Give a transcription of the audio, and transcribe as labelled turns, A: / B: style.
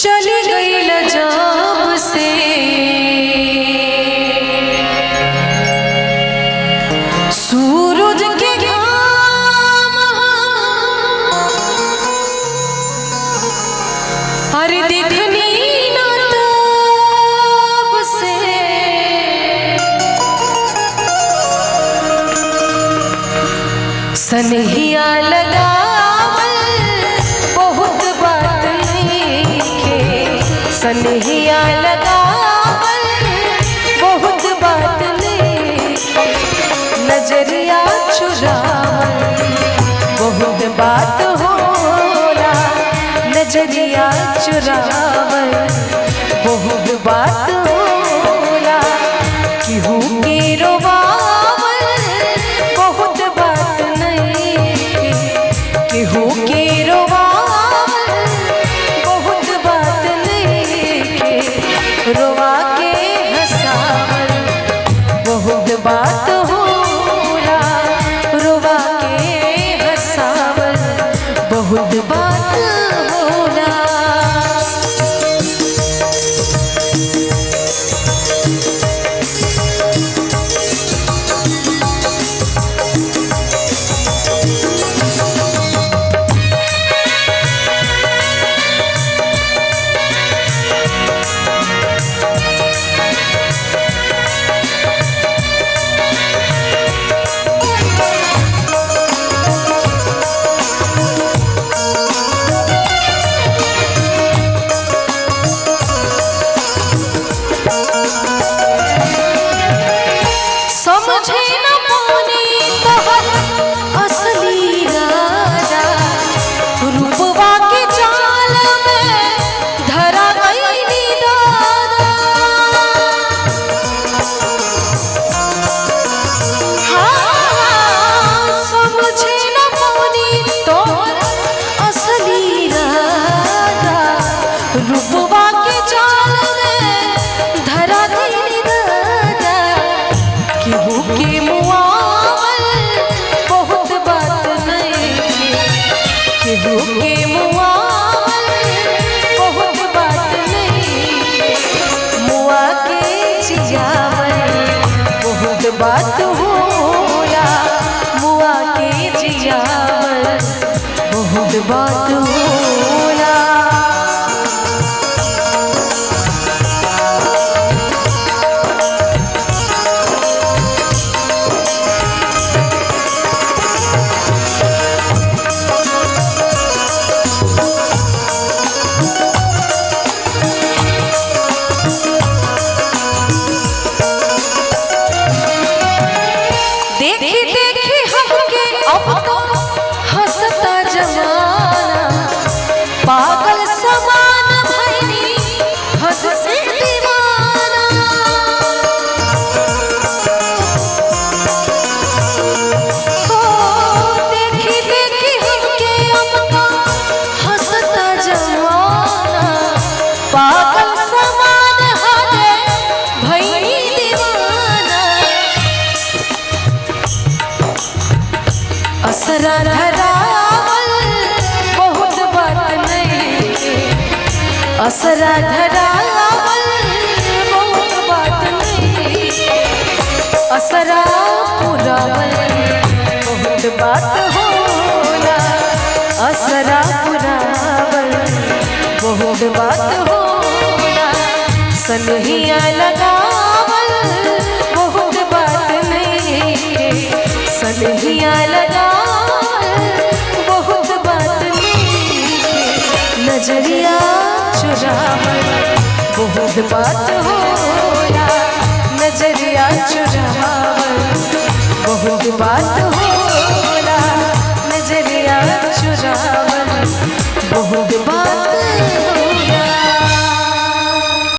A: चली गई जब से सूरज के घाम हर दिखनी ना तब से सनहिया लगावल बहुत बात नइखे, सनहिया लगावल बहुत बात नइखे, नजरिया चुरावल बहुत बात होला, नजरिया चुरावल बहुत बात होला, केहू के रोवावल बहुत बात नइखे, केहू के रोवावल बहुत बात नइखे, रोवा के हंसावल बहुत बात होला, रोवा के हंसावल बहुत बात होला। समझे न पानी तोहर असली राजा, रूपवा के जाल में धरा गईनी दादा। हाँ, समझे न पानी तोहर असली राजा, रूपवा के जाल में धरा गईनी दादा। केहू के मुआवल बहुत बात नइखे, केहू के मुआवल बहुत बात नइखे, मुआ के जियावल बहुत बात होला, मुआ के जियावल बहुत बात होला। देखी देखी हमके अब तो हंसता जमाना, पागल समान भइनी हद से दीवाना। ओ देखी देखी हमके अब तो हंसता जमाना, पागल समान हदे भइनी दीवाना। असरा धरावल बहुत बात नइखे, असरा धरावल बहुत बात नइखे, असरा पुरावल बहुत बात होला, असरा पुरावल बहुत बात होला, सनहिया लगावल बहुत बात नइखे, सनहिया लगावल बहुत बात नइखे, नजरिया चुरावल बहुत बात होला, नजरिया चुरावल बहुत बात होला, नजरिया चुरावल बहुत बात